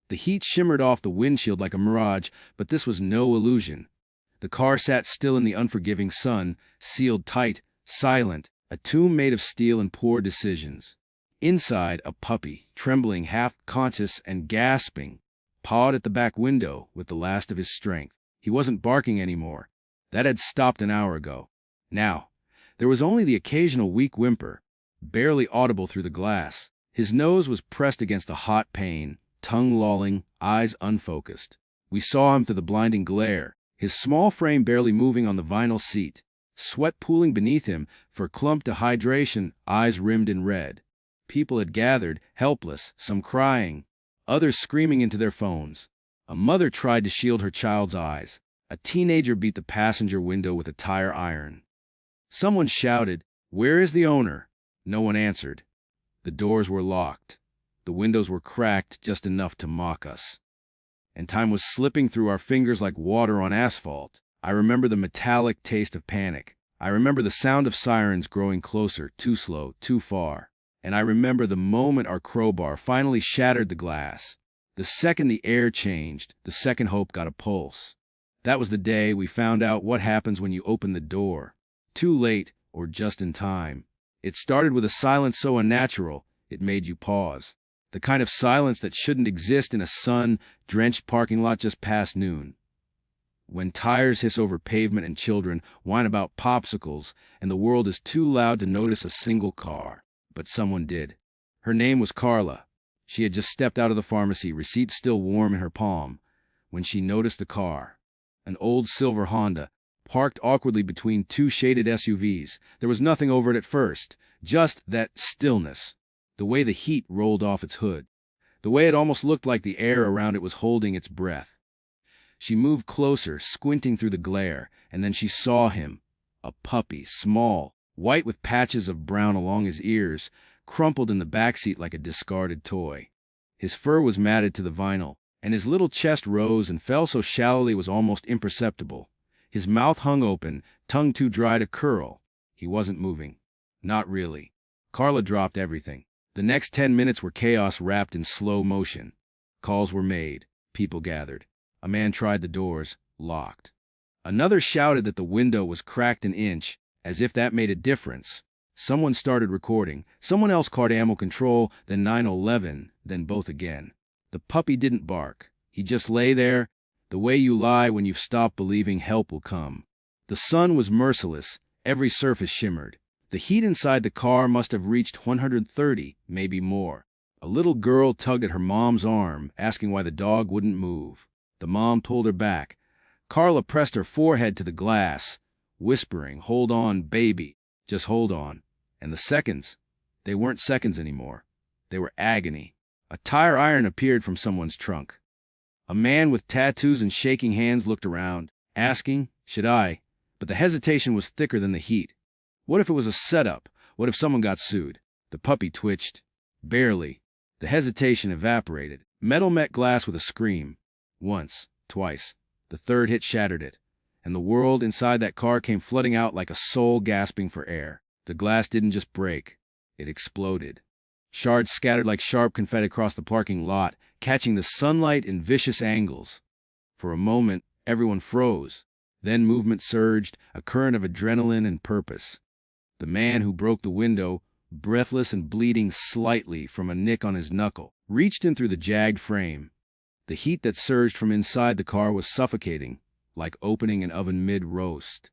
The heat shimmered off the windshield like a mirage, but this was no illusion. The car sat still in the unforgiving sun, sealed tight, silent, a tomb made of steel and poor decisions. Inside, a puppy, trembling, half-conscious and gasping, pawed at the back window with the last of his strength. He wasn't barking anymore. That had stopped an hour ago. Now, there was only the occasional weak whimper, barely audible through the glass. His nose was pressed against the hot pane, tongue lolling, eyes unfocused. We saw him through the blinding glare, his small frame barely moving on the vinyl seat, sweat pooling beneath him, fur clumped to hydration, eyes rimmed in red. People had gathered, helpless, some crying, others screaming into their phones. A mother tried to shield her child's eyes. A teenager beat the passenger window with a tire iron. Someone shouted, "Where is the owner?" No one answered. The doors were locked. The windows were cracked just enough to mock us. And time was slipping through our fingers like water on asphalt. I remember the metallic taste of panic. I remember the sound of sirens growing closer, too slow, too far. And I remember the moment our crowbar finally shattered the glass. The second the air changed, the second hope got a pulse. That was the day we found out what happens when you open the door. Too late, or just in time. It started with a silence so unnatural, it made you pause. The kind of silence that shouldn't exist in a sun-drenched parking lot just past noon. When tires hiss over pavement and children whine about popsicles, and the world is too loud to notice a single car. But someone did. Her name was Carla. She had just stepped out of the pharmacy, receipt still warm in her palm, when she noticed the car. An old silver Honda, parked awkwardly between two shaded SUVs. There was nothing over it at first, just that stillness. The way the heat rolled off its hood. The way it almost looked like the air around it was holding its breath. She moved closer, squinting through the glare, and then she saw him. A puppy, small, white with patches of brown along his ears, crumpled in the backseat like a discarded toy. His fur was matted to the vinyl, and his little chest rose and fell so shallowly it was almost imperceptible. His mouth hung open, tongue too dry to curl. He wasn't moving. Not really. Carla dropped everything. The next 10 minutes were chaos wrapped in slow motion. Calls were made. People gathered. A man tried the doors, locked. Another shouted that the window was cracked an inch, as if that made a difference. Someone started recording. Someone else called animal control, then 911, then both again. The puppy didn't bark. He just lay there, the way you lie when you've stopped believing help will come. The sun was merciless. Every surface shimmered. The heat inside the car must have reached 130, maybe more. A little girl tugged at her mom's arm, asking why the dog wouldn't move. The mom pulled her back. Carla pressed her forehead to the glass, whispering, "Hold on, baby. Just hold on." And the seconds, they weren't seconds anymore. They were agony. A tire iron appeared from someone's trunk. A man with tattoos and shaking hands looked around, asking, "Should I?" But the hesitation was thicker than the heat. What if it was a setup? What if someone got sued? The puppy twitched. Barely. The hesitation evaporated. Metal met glass with a scream. Once, twice. The third hit shattered it. And the world inside that car came flooding out like a soul gasping for air. The glass didn't just break. It exploded. Shards scattered like sharp confetti across the parking lot, catching the sunlight in vicious angles. For a moment, everyone froze. Then movement surged, a current of adrenaline and purpose. The man who broke the window, breathless and bleeding slightly from a nick on his knuckle, reached in through the jagged frame. The heat that surged from inside the car was suffocating, like opening an oven mid-roast.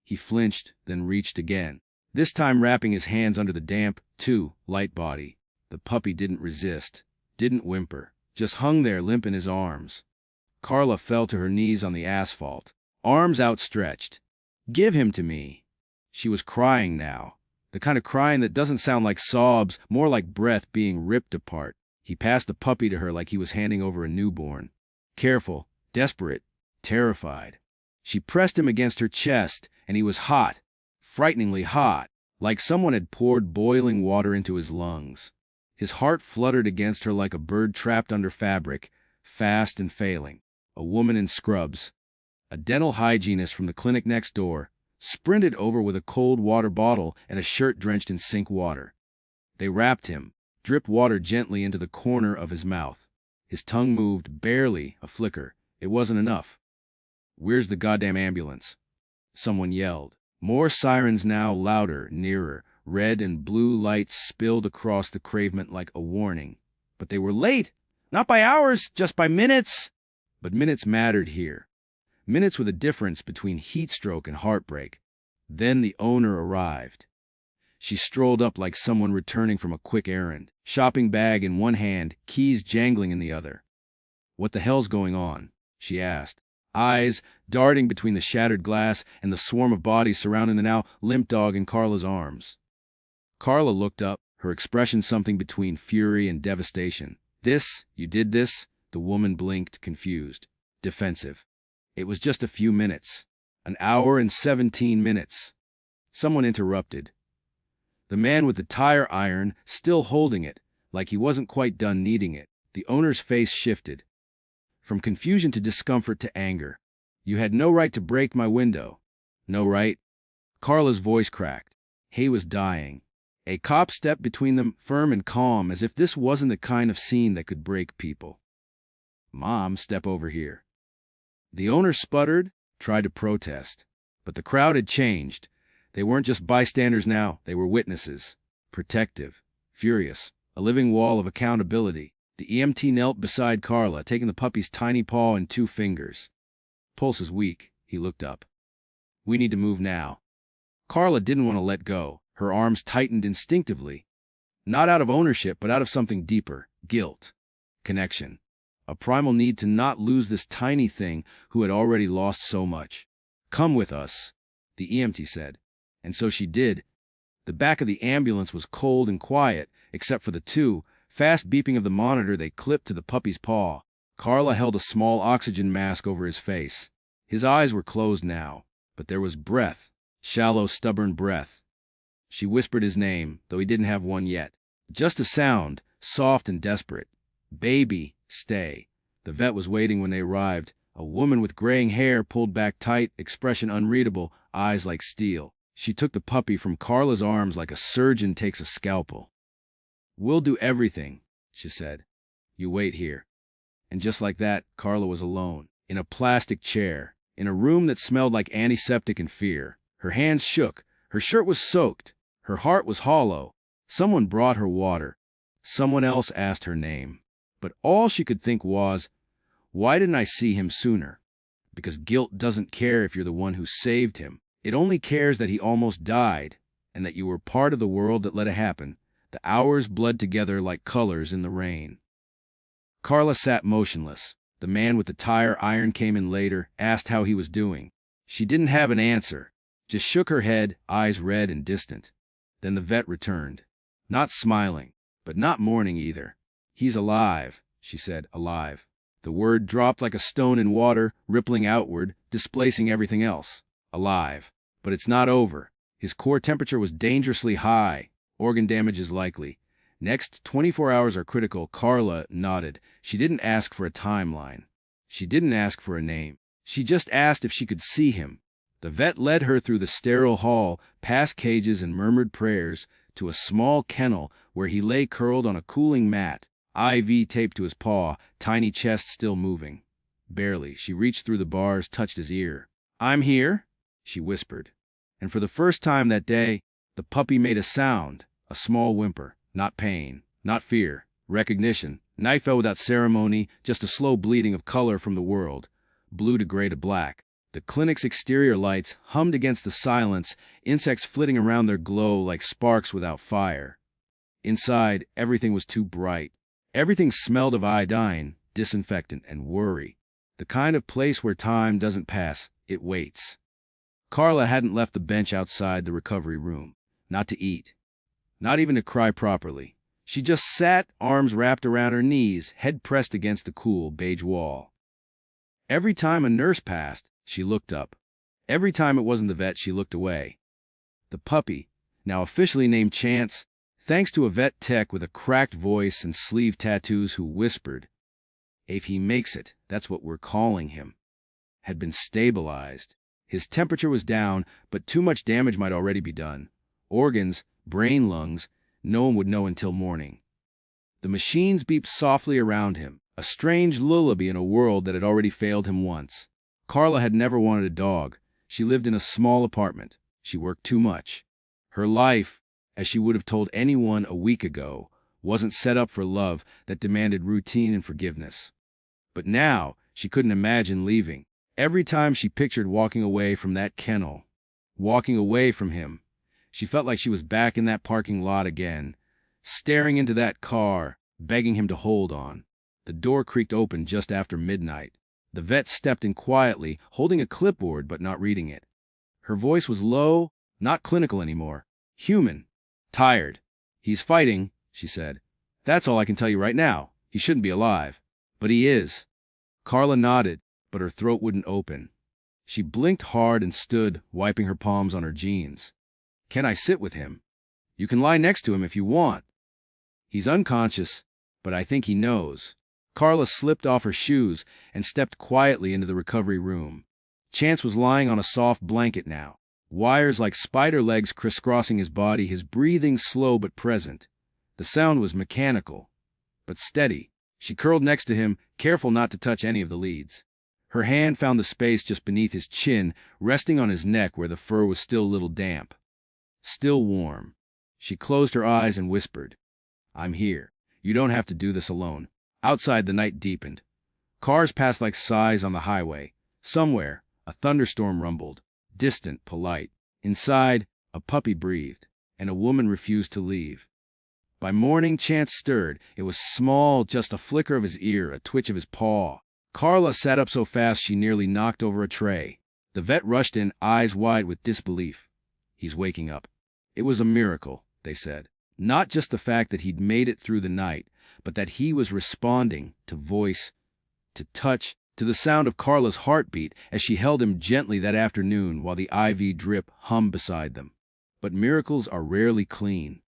He flinched, then reached again, this time wrapping his hands under the damp, too light body. The puppy didn't resist, didn't whimper, just hung there limp in his arms. Carla fell to her knees on the asphalt, arms outstretched. "Give him to me." She was crying now, the kind of crying that doesn't sound like sobs, more like breath being ripped apart. He passed the puppy to her like he was handing over a newborn. Careful, desperate, terrified. She pressed him against her chest, and he was hot, frighteningly hot, like someone had poured boiling water into his lungs. His heart fluttered against her like a bird trapped under fabric, fast and failing. A woman in scrubs, a dental hygienist from the clinic next door, sprinted over with a cold water bottle and a shirt drenched in sink water. They wrapped him, dripped water gently into the corner of his mouth. His tongue moved, barely, a flicker. It wasn't enough. "Where's the goddamn ambulance?" Someone yelled. More sirens now, louder, nearer. Red and blue lights spilled across the pavement like a warning. But they were late! Not by hours, just by minutes! But minutes mattered here. Minutes were the difference between heat stroke and heartbreak. Then the owner arrived. She strolled up like someone returning from a quick errand, shopping bag in one hand, keys jangling in the other. "What the hell's going on?" she asked, eyes darting between the shattered glass and the swarm of bodies surrounding the now limp dog in Carla's arms. Carla looked up, her expression something between fury and devastation. "This? You did this?" The woman blinked, confused, defensive. "It was just a few minutes. An hour and 17 minutes. Someone interrupted. The man with the tire iron, still holding it, like he wasn't quite done kneading it. The owner's face shifted. From confusion to discomfort to anger. "You had no right to break my window." "No right?" Carla's voice cracked. Hay was dying. A cop stepped between them, firm and calm, as if this wasn't the kind of scene that could break people. "Mom, step over here." The owner sputtered, tried to protest. But the crowd had changed. They weren't just bystanders now, they were witnesses. Protective, furious, a living wall of accountability. The EMT knelt beside Carla, taking the puppy's tiny paw in 2 fingers. "Pulse is weak," he looked up. "We need to move now." Carla didn't want to let go. Her arms tightened instinctively. Not out of ownership, but out of something deeper. Guilt. Connection. A primal need to not lose this tiny thing who had already lost so much. "Come with us," the EMT said. And so she did. The back of the ambulance was cold and quiet, except for the 2, fast beeping of the monitor they clipped to the puppy's paw. Carla held a small oxygen mask over his face. His eyes were closed now, but there was breath, shallow, stubborn breath. She whispered his name, though he didn't have one yet. Just a sound, soft and desperate. "Baby, stay." The vet was waiting when they arrived. A woman with graying hair pulled back tight, expression unreadable, eyes like steel. She took the puppy from Carla's arms like a surgeon takes a scalpel. "We'll do everything," she said. "You wait here." And just like that, Carla was alone, in a plastic chair, in a room that smelled like antiseptic and fear. Her hands shook, her shirt was soaked, her heart was hollow. Someone brought her water. Someone else asked her name. But all she could think was, why didn't I see him sooner? Because guilt doesn't care if you're the one who saved him. It only cares that he almost died, and that you were part of the world that let it happen. The hours bled together like colors in the rain. Carla sat motionless. The man with the tire iron came in later, asked how he was doing. She didn't have an answer, just shook her head, eyes red and distant. Then the vet returned. Not smiling, but not mourning either. "He's alive," she said, "alive." The word dropped like a stone in water, rippling outward, displacing everything else. Alive. But it's not over. His core temperature was dangerously high. Organ damage is likely. Next 24 hours are critical. Carla nodded. She didn't ask for a timeline. She didn't ask for a name. She just asked if she could see him. The vet led her through the sterile hall, past cages and murmured prayers, to a small kennel where he lay curled on a cooling mat, IV taped to his paw, tiny chest still moving. Barely. She reached through the bars, touched his ear. "I'm here," she whispered. And for the first time that day, the puppy made a sound, a small whimper. Not pain, not fear, recognition. Night fell without ceremony, just a slow bleeding of color from the world, blue to gray to black. The clinic's exterior lights hummed against the silence, insects flitting around their glow like sparks without fire. Inside, everything was too bright. Everything smelled of iodine, disinfectant, and worry. The kind of place where time doesn't pass, it waits. Carla hadn't left the bench outside the recovery room. Not to eat. Not even to cry properly. She just sat, arms wrapped around her knees, head pressed against the cool beige wall. Every time a nurse passed, she looked up. Every time it wasn't the vet, she looked away. The puppy, now officially named Chance, thanks to a vet tech with a cracked voice and sleeve tattoos who whispered, "If he makes it, that's what we're calling him," had been stabilized. His temperature was down, but too much damage might already be done. Organs, brain, lungs, no one would know until morning. The machines beeped softly around him, A strange lullaby in a world that had already failed him once. Carla had never wanted a dog. She lived in a small apartment. She worked too much. Her life, as she would have told anyone a week ago, wasn't set up for love that demanded routine and forgiveness. But now, she couldn't imagine leaving. Every time she pictured walking away from that kennel, walking away from him, she felt like she was back in that parking lot again, staring into that car, begging him to hold on. The door creaked open just after midnight. The vet stepped in quietly, holding a clipboard but not reading it. Her voice was low, not clinical anymore. Human. Tired. "He's fighting," she said. "That's all I can tell you right now. He shouldn't be alive. But he is." Carla nodded, but her throat wouldn't open. She blinked hard and stood, wiping her palms on her jeans. "Can I sit with him? You can lie next to him if you want." "He's unconscious, but I think he knows." Carla slipped off her shoes and stepped quietly into the recovery room. Chance was lying on a soft blanket now, wires like spider legs crisscrossing his body, his breathing slow but present. The sound was mechanical, but steady. She curled next to him, careful not to touch any of the leads. Her hand found the space just beneath his chin, resting on his neck where the fur was still a little damp. Still warm. She closed her eyes and whispered, "I'm here. You don't have to do this alone." Outside, the night deepened. Cars passed like sighs on the highway. Somewhere, a thunderstorm rumbled, distant, polite. Inside, a puppy breathed, and a woman refused to leave. By morning, Chance stirred. It was small, just a flicker of his ear, a twitch of his paw. Carla sat up so fast she nearly knocked over a tray. The vet rushed in, eyes wide with disbelief. "He's waking up." It was a miracle, they said. Not just the fact that he'd made it through the night, but that he was responding to voice, to touch, to the sound of Carla's heartbeat as she held him gently that afternoon while the IV drip hummed beside them. But miracles are rarely clean.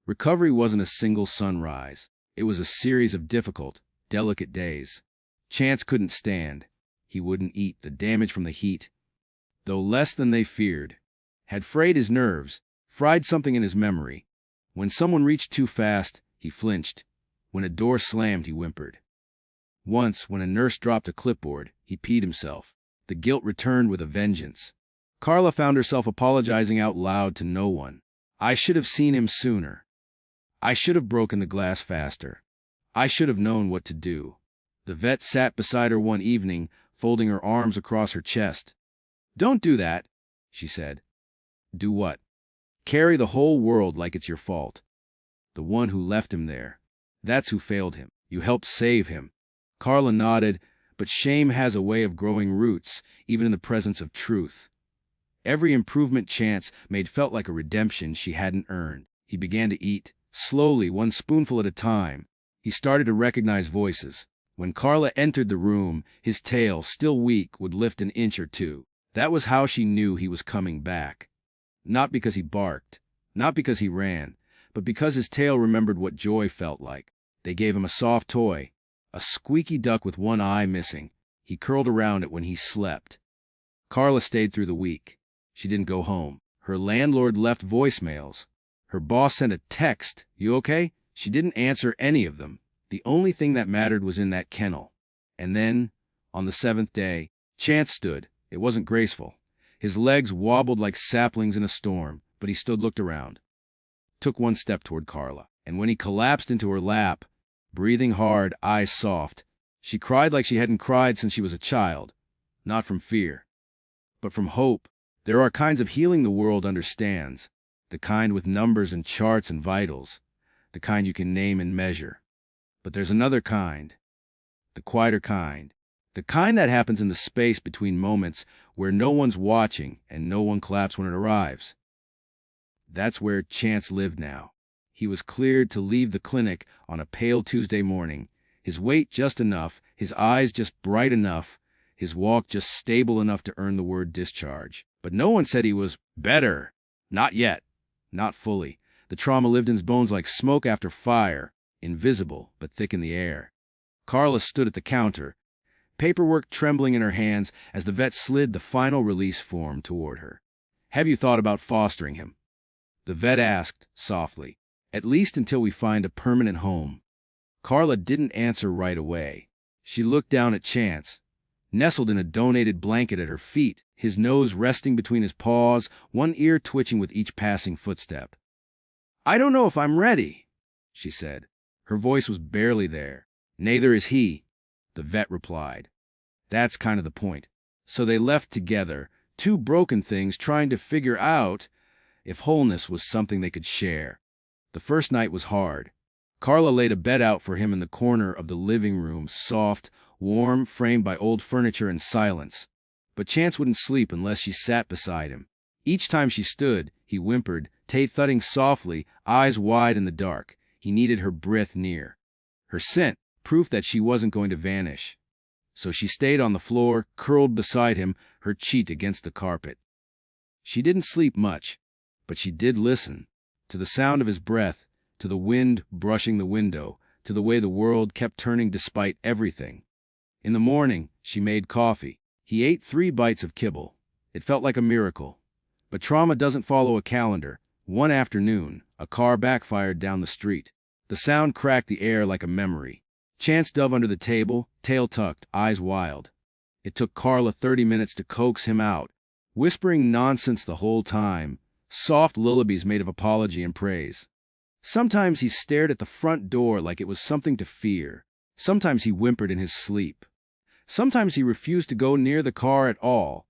Recovery wasn't a single sunrise. It was a series of difficult, delicate days. Chance couldn't stand. He wouldn't eat. The damage from the heat, though less than they feared, had frayed his nerves, fried something in his memory. When someone reached too fast, he flinched. When a door slammed, he whimpered. Once, when a nurse dropped a clipboard, he peed himself. The guilt returned with a vengeance. Carla found herself apologizing out loud to no one. "I should have seen him sooner. I should have broken the glass faster. I should have known what to do." The vet sat beside her one evening, folding her arms across her chest. "Don't do that," she said. "Do what?" "Carry the whole world like it's your fault. The one who left him there. That's who failed him. You helped save him." Carla nodded, but shame has a way of growing roots, even in the presence of truth. Every improvement Chance made felt like a redemption she hadn't earned. He began to eat, slowly, one spoonful at a time. He started to recognize voices. When Carla entered the room, his tail, still weak, would lift an inch or two. That was how she knew he was coming back. Not because he barked, not because he ran, but because his tail remembered what joy felt like. They gave him a soft toy, a squeaky duck with one eye missing. He curled around it when he slept. Carla stayed through the week. She didn't go home. Her landlord left voicemails. Her boss sent a text, "You okay?" She didn't answer any of them. The only thing that mattered was in that kennel. And then, on the 7th day, Chance stood. It wasn't graceful. His legs wobbled like saplings in a storm, but he looked around. Took one step toward Carla, and when he collapsed into her lap, breathing hard, eyes soft, she cried like she hadn't cried since she was a child. Not from fear, but from hope. There are kinds of healing the world understands, the kind with numbers and charts and vitals, the kind you can name and measure. But there's another kind, the quieter kind, the kind that happens in the space between moments where no one's watching and no one claps when it arrives. That's where Chance lived now. He was cleared to leave the clinic on a pale Tuesday morning, his weight just enough, his eyes just bright enough, his walk just stable enough to earn the word discharge. But no one said he was better. Not yet. Not fully. The trauma lived in his bones like smoke after fire, invisible but thick in the air. Carla stood at the counter, paperwork trembling in her hands as the vet slid the final release form toward her. "Have you thought about fostering him?" the vet asked, softly. "At least until we find a permanent home." Carla didn't answer right away. She looked down at Chance, nestled in a donated blanket at her feet, his nose resting between his paws, one ear twitching with each passing footstep. "I don't know if I'm ready," she said. Her voice was barely there. "Neither is he," the vet replied. "That's kind of the point." So they left together, two broken things trying to figure out if wholeness was something they could share. The first night was hard. Carla laid a bed out for him in the corner of the living room, soft, warm, framed by old furniture and silence. But Chance wouldn't sleep unless she sat beside him. Each time she stood, he whimpered, teeth thudding softly, eyes wide in the dark. He needed her breath near. Her scent, proof that she wasn't going to vanish. So she stayed on the floor, curled beside him, her cheek against the carpet. She didn't sleep much, but she did listen, to the sound of his breath, to the wind brushing the window, to the way the world kept turning despite everything. In the morning, she made coffee. He ate 3 bites of kibble. It felt like a miracle. But trauma doesn't follow a calendar. One afternoon, a car backfired down the street. The sound cracked the air like a memory. Chance dove under the table, tail tucked, eyes wild. It took Carla 30 minutes to coax him out, whispering nonsense the whole time, soft lullabies made of apology and praise. Sometimes he stared at the front door like it was something to fear. Sometimes he whimpered in his sleep. Sometimes he refused to go near the car at all,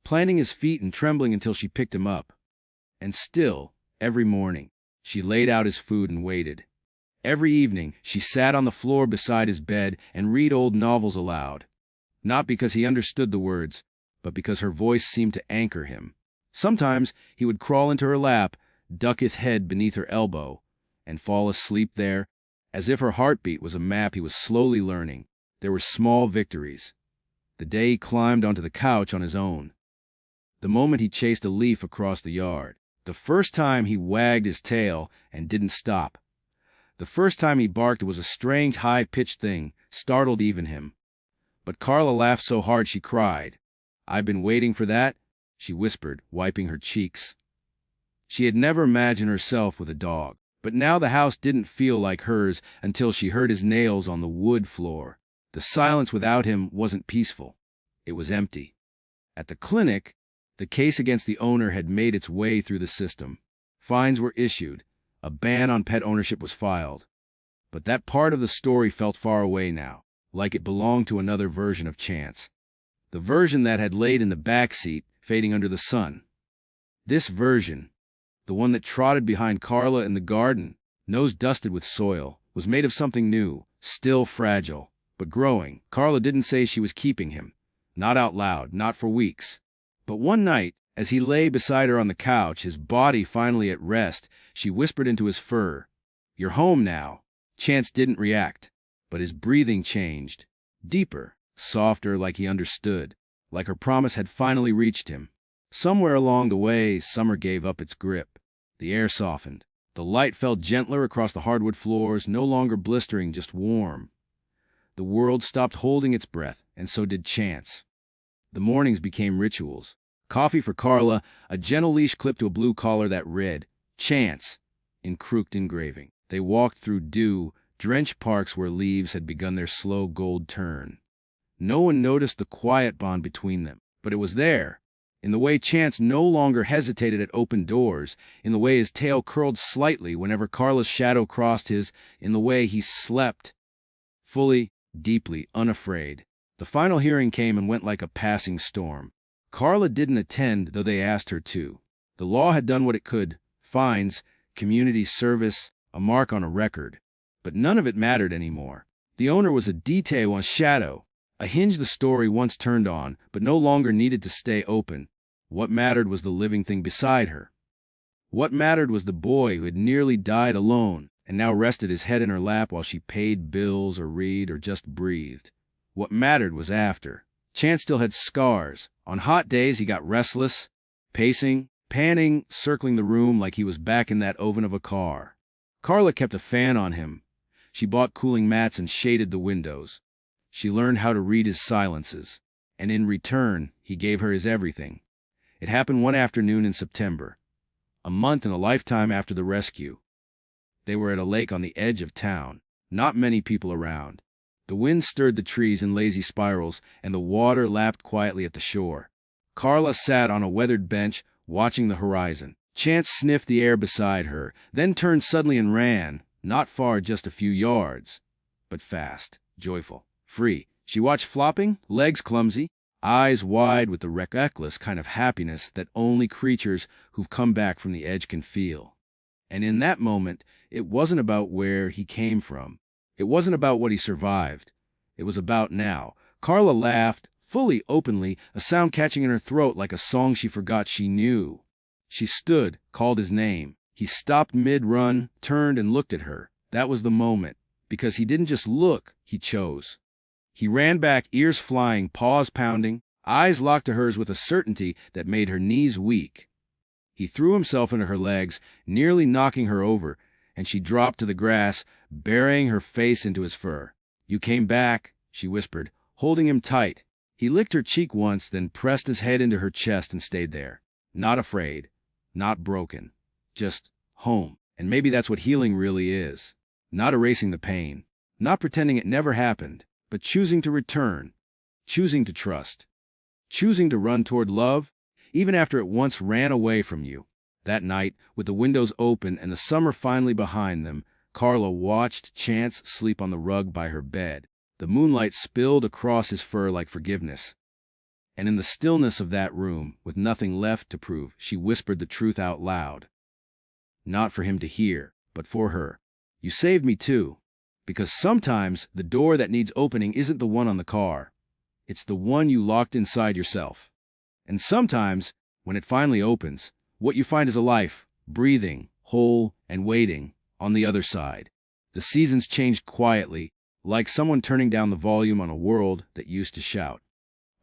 planting his feet and trembling until she picked him up. And still, every morning, she laid out his food and waited. Every evening, she sat on the floor beside his bed and read old novels aloud. Not because he understood the words, but because her voice seemed to anchor him. Sometimes he would crawl into her lap, duck his head beneath her elbow, and fall asleep there, as if her heartbeat was a map he was slowly learning. There were small victories. The day he climbed onto the couch on his own. The moment he chased a leaf across the yard. The first time he wagged his tail and didn't stop. The first time he barked was a strange high-pitched thing, startled even him. But Carla laughed so hard she cried. "I've been waiting for that," she whispered, wiping her cheeks. She had never imagined herself with a dog. But now the house didn't feel like hers until she heard his nails on the wood floor. The silence without him wasn't peaceful. It was empty. At the clinic, the case against the owner had made its way through the system. Fines were issued. A ban on pet ownership was filed. But that part of the story felt far away now, like it belonged to another version of Chance. The version that had laid in the back seat, fading under the sun. This version, the one that trotted behind Carla in the garden, nose dusted with soil, was made of something new, still fragile, but growing. Carla didn't say she was keeping him. Not out loud, not for weeks. But one night, as he lay beside her on the couch, his body finally at rest, she whispered into his fur, "You're home now." Chance didn't react, but his breathing changed. Deeper, softer, like he understood, like her promise had finally reached him. Somewhere along the way, summer gave up its grip. The air softened. The light fell gentler across the hardwood floors, no longer blistering, just warm. The world stopped holding its breath, and so did Chance. The mornings became rituals. Coffee for Carla, a gentle leash clipped to a blue collar that read, "Chance," in crooked engraving. They walked through dew-drenched parks where leaves had begun their slow gold turn. No one noticed the quiet bond between them, but it was there. In the way Chance no longer hesitated at open doors, in the way his tail curled slightly whenever Carla's shadow crossed his, in the way he slept, fully, deeply, unafraid. The final hearing came and went like a passing storm. Carla didn't attend, though they asked her to. The law had done what it could: fines, community service, a mark on a record. But none of it mattered anymore. The owner was a detail, a shadow, a hinge the story once turned on, but no longer needed to stay open. What mattered was the living thing beside her. What mattered was the boy who had nearly died alone, and now rested his head in her lap while she paid bills or read or just breathed. What mattered was after. Chance still had scars. On hot days he got restless, pacing, panning, circling the room like he was back in that oven of a car. Carla kept a fan on him. She bought cooling mats and shaded the windows. She learned how to read his silences, and in return, he gave her his everything. It happened one afternoon in September, a month and a lifetime after the rescue. They were at a lake on the edge of town, not many people around. The wind stirred the trees in lazy spirals, and the water lapped quietly at the shore. Carla sat on a weathered bench, watching the horizon. Chance sniffed the air beside her, then turned suddenly and ran, not far, just a few yards, but fast, joyful, free. She watched flopping, legs clumsy, eyes wide with the reckless kind of happiness that only creatures who've come back from the edge can feel. And in that moment, it wasn't about where he came from. It wasn't about what he survived. It was about now. Carla laughed, fully, openly, a sound catching in her throat like a song she forgot she knew. She stood, called his name. He stopped mid-run, turned and looked at her. That was the moment, because he didn't just look, he chose. He ran back, ears flying, paws pounding, eyes locked to hers with a certainty that made her knees weak. He threw himself into her legs, nearly knocking her over, and she dropped to the grass, burying her face into his fur. "You came back," she whispered, holding him tight. He licked her cheek once, then pressed his head into her chest and stayed there. Not afraid, not broken, just home. And maybe that's what healing really is. Not erasing the pain, not pretending it never happened, but choosing to return, choosing to trust, choosing to run toward love, even after it once ran away from you. That night, with the windows open and the summer finally behind them, Carla watched Chance sleep on the rug by her bed. The moonlight spilled across his fur like forgiveness. And in the stillness of that room, with nothing left to prove, she whispered the truth out loud. Not for him to hear, but for her. "You saved me too. Because sometimes the door that needs opening isn't the one on the car. It's the one you locked inside yourself. And sometimes, when it finally opens, what you find is a life, breathing, whole, and waiting, on the other side." The seasons changed quietly, like someone turning down the volume on a world that used to shout.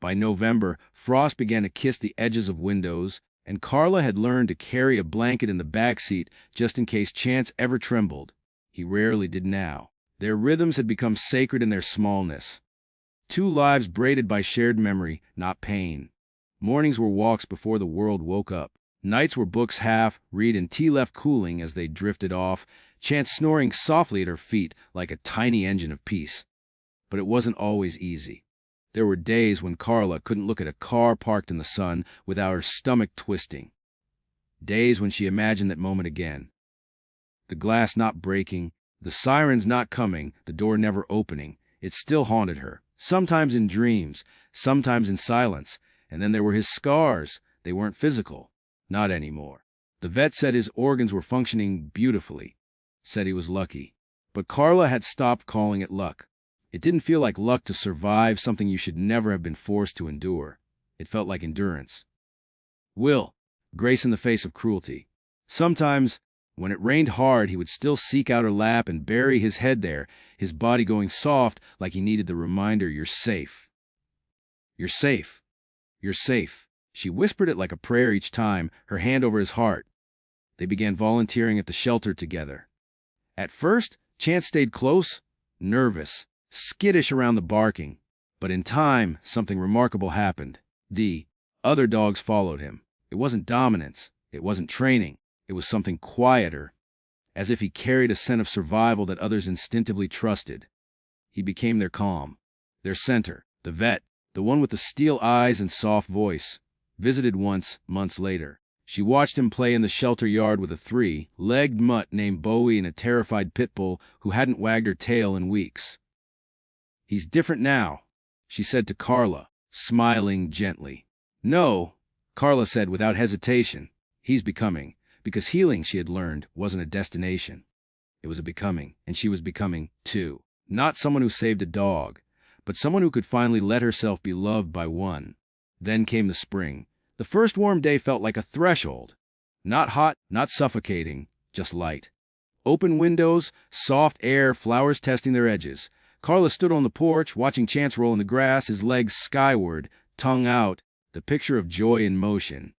By November, frost began to kiss the edges of windows, and Carla had learned to carry a blanket in the back seat just in case Chance ever trembled. He rarely did now. Their rhythms had become sacred in their smallness. Two lives braided by shared memory, not pain. Mornings were walks before the world woke up. Nights were books half read and tea left cooling as they drifted off, Chance snoring softly at her feet like a tiny engine of peace. But it wasn't always easy. There were days when Carla couldn't look at a car parked in the sun without her stomach twisting. Days when she imagined that moment again. The glass not breaking, the sirens not coming, the door never opening. It still haunted her, sometimes in dreams, sometimes in silence. And then there were his scars. They weren't physical. Not anymore. The vet said his organs were functioning beautifully. Said he was lucky. But Carla had stopped calling it luck. It didn't feel like luck to survive something you should never have been forced to endure. It felt like endurance. Will. Grace in the face of cruelty. Sometimes, when it rained hard, he would still seek out her lap and bury his head there, his body going soft like he needed the reminder, "You're safe. You're safe. You're safe." She whispered it like a prayer each time, her hand over his heart. They began volunteering at the shelter together. At first, Chance stayed close, nervous, skittish around the barking. But in time, something remarkable happened. The other dogs followed him. It wasn't dominance. It wasn't training. It was something quieter, as if he carried a scent of survival that others instinctively trusted. He became their calm, their center. The vet, the one with the steel eyes and soft voice, visited once, months later. She watched him play in the shelter yard with a three-legged mutt named Bowie and a terrified pit bull who hadn't wagged her tail in weeks. "He's different now," she said to Carla, smiling gently. "No," Carla said without hesitation. "He's becoming." Because healing, she had learned, wasn't a destination. It was a becoming, and she was becoming, too. Not someone who saved a dog, but someone who could finally let herself be loved by one. Then came the spring. The first warm day felt like a threshold. Not hot, not suffocating, just light. Open windows, soft air, flowers testing their edges. Carla stood on the porch, watching Chance roll in the grass, his legs skyward, tongue out, the picture of joy in motion.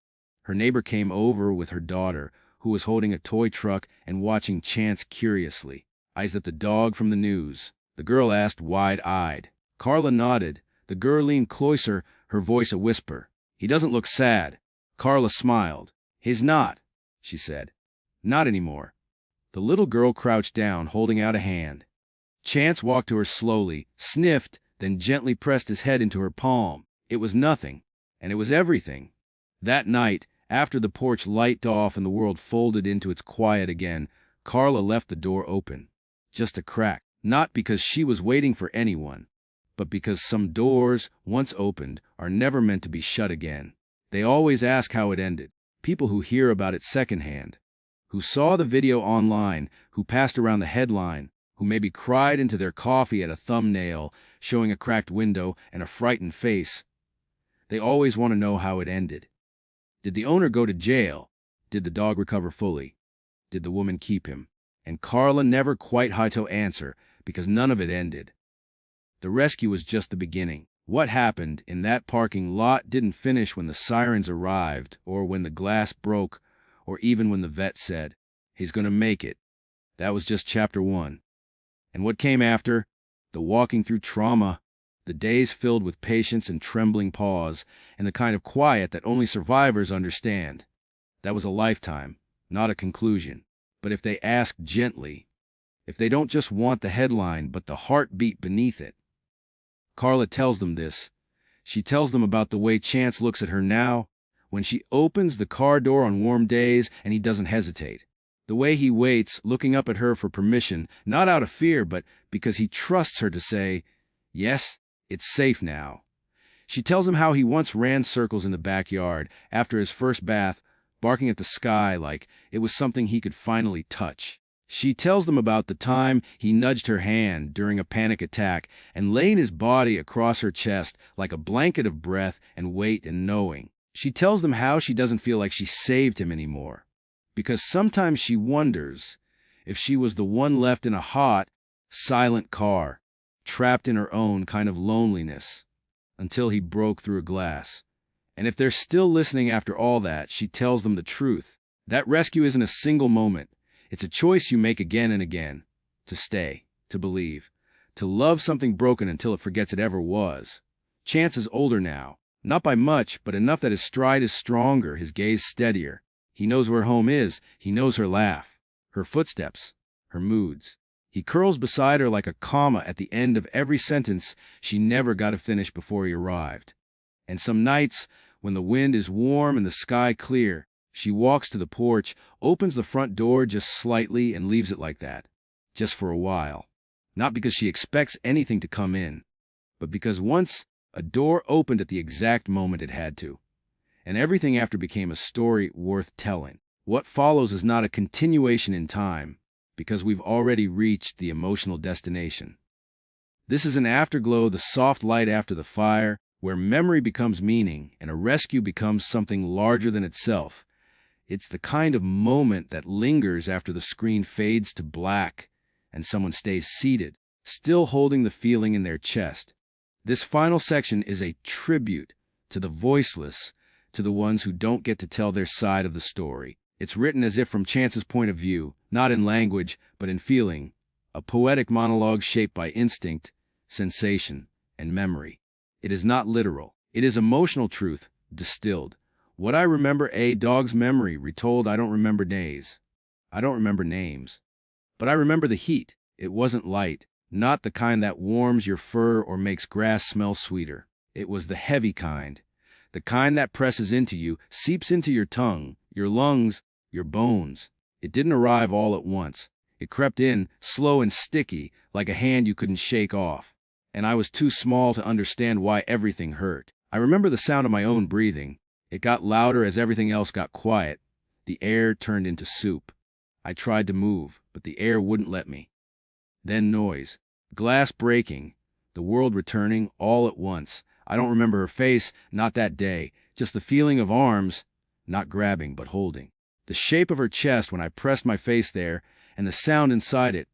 Her neighbor came over with her daughter, who was holding a toy truck and watching Chance curiously, eyes at the dog from the news. The girl asked, wide-eyed. Carla nodded. The girl leaned closer, her voice a whisper. "He doesn't look sad." Carla smiled. "He's not," she said. "Not anymore." The little girl crouched down, holding out a hand. Chance walked to her slowly, sniffed, then gently pressed his head into her palm. It was nothing, and it was everything. That night, after the porch lighted off and the world folded into its quiet again, Carla left the door open. Just a crack. Not because she was waiting for anyone, but because some doors, once opened, are never meant to be shut again. They always ask how it ended. People who hear about it secondhand, who saw the video online, who passed around the headline, who maybe cried into their coffee at a thumbnail showing a cracked window and a frightened face. They always want to know how it ended. Did the owner go to jail? Did the dog recover fully? Did the woman keep him? And Carla never quite had to answer, because none of it ended. The rescue was just the beginning. What happened in that parking lot didn't finish when the sirens arrived, or when the glass broke, or even when the vet said, "He's going to make it." That was just chapter 1. And what came after? The walking through trauma, the days filled with patience and trembling pause, and the kind of quiet that only survivors understand. That was a lifetime, not a conclusion. But if they ask gently, if they don't just want the headline but the heartbeat beneath it, Carla tells them this. She tells them about the way Chance looks at her now, when she opens the car door on warm days and he doesn't hesitate. The way he waits, looking up at her for permission, not out of fear, but because he trusts her to say, "Yes, it's safe now." She tells him how he once ran circles in the backyard after his first bath, barking at the sky like it was something he could finally touch. She tells them about the time he nudged her hand during a panic attack and laid his body across her chest like a blanket of breath and weight and knowing. She tells them how she doesn't feel like she saved him anymore, because sometimes she wonders if she was the one left in a hot, silent car, trapped in her own kind of loneliness, until he broke through a glass. And if they're still listening after all that, she tells them the truth. That rescue isn't a single moment. It's a choice you make again and again. To stay, to believe, to love something broken until it forgets it ever was. Chance is older now. Not by much, but enough that his stride is stronger, his gaze steadier. He knows where home is. He knows her laugh, her footsteps, her moods. He curls beside her like a comma at the end of every sentence she never got to finish before he arrived. And some nights, when the wind is warm and the sky clear, she walks to the porch, opens the front door just slightly and leaves it like that, just for a while. Not because she expects anything to come in, but because once a door opened at the exact moment it had to. And everything after became a story worth telling. What follows is not a continuation in time, because we've already reached the emotional destination. This is an afterglow, the soft light after the fire, where memory becomes meaning and a rescue becomes something larger than itself. It's the kind of moment that lingers after the screen fades to black and someone stays seated, still holding the feeling in their chest. This final section is a tribute to the voiceless, to the ones who don't get to tell their side of the story. It's written as if from Chance's point of view, not in language, but in feeling, a poetic monologue shaped by instinct, sensation, and memory. It is not literal. It is emotional truth, distilled. What I remember a dog's memory retold. I don't remember days. I don't remember names. But I remember the heat. It wasn't light, not the kind that warms your fur or makes grass smell sweeter. It was the heavy kind, the kind that presses into you, seeps into your tongue, your lungs, your bones. It didn't arrive all at once. It crept in, slow and sticky, like a hand you couldn't shake off. And I was too small to understand why everything hurt. I remember the sound of my own breathing. It got louder as everything else got quiet. The air turned into soup. I tried to move, but the air wouldn't let me. Then noise. Glass breaking. The world returning all at once. I don't remember her face, not that day. Just the feeling of arms, not grabbing, but holding. The shape of her chest when I pressed my face there, and the sound inside it.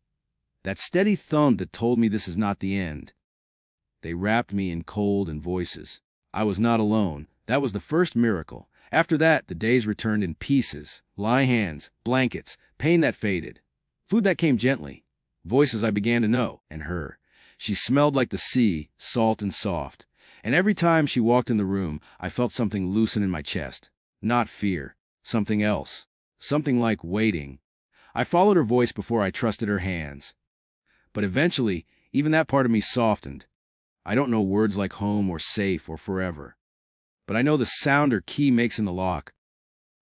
That steady thump that told me this is not the end. They wrapped me in cold and voices. I was not alone. That was the first miracle. After that, the days returned in pieces. Lie hands, blankets, pain that faded. Food that came gently. Voices I began to know, and her. She smelled like the sea, salt and soft. And every time she walked in the room, I felt something loosen in my chest. Not fear. Something else. Something like waiting. I followed her voice before I trusted her hands. But eventually, even that part of me softened. I don't know words like home or safe or forever. But I know the sound her key makes in the lock.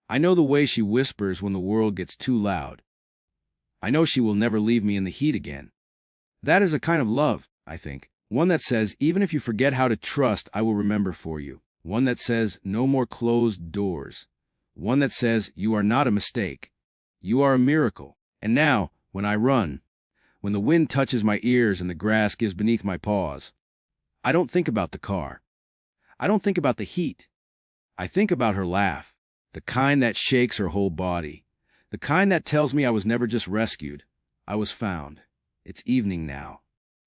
I know the way she whispers when the world gets too loud. I know she will never leave me in the heat again. That is a kind of love, I think. One that says, even if you forget how to trust, I will remember for you. One that says, no more closed doors. One that says, you are not a mistake. You are a miracle. And now, when I run, when the wind touches my ears and the grass gives beneath my paws, I don't think about the car. I don't think about the heat. I think about her laugh, the kind that shakes her whole body, the kind that tells me I was never just rescued, I was found. It's evening now.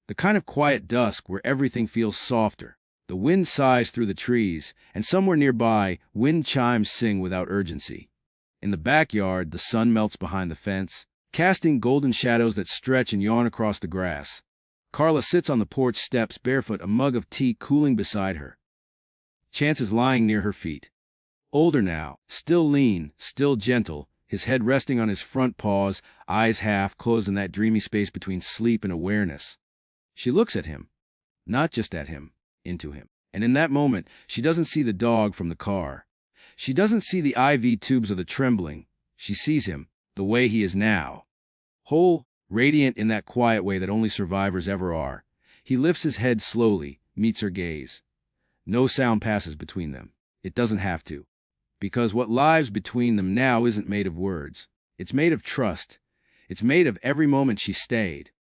The kind of quiet dusk where everything feels softer. The wind sighs through the trees, and somewhere nearby, wind chimes sing without urgency. In the backyard, the sun melts behind the fence, casting golden shadows that stretch and yawn across the grass. Carla sits on the porch steps barefoot, a mug of tea cooling beside her. Chance is lying near her feet. Older now, still lean, still gentle, his head resting on his front paws, eyes half closed in that dreamy space between sleep and awareness. She looks at him. Not just at him, into him. And in that moment, she doesn't see the dog from the car. She doesn't see the IV tubes or the trembling. She sees him, the way he is now. Whole, radiant in that quiet way that only survivors ever are. He lifts his head slowly, meets her gaze. No sound passes between them. It doesn't have to. Because what lies between them now isn't made of words. It's made of trust. It's made of every moment she stayed.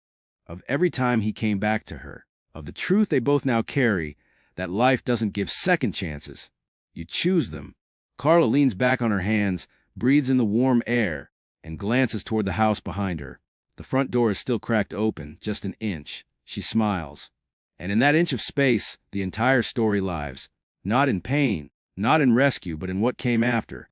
Of every time he came back to her. Of the truth they both now carry, that life doesn't give second chances. You choose them. Carla leans back on her hands, breathes in the warm air, and glances toward the house behind her. The front door is still cracked open, just an inch. She smiles. And in that inch of space, the entire story lives. Not in pain, not in rescue, but in what came after.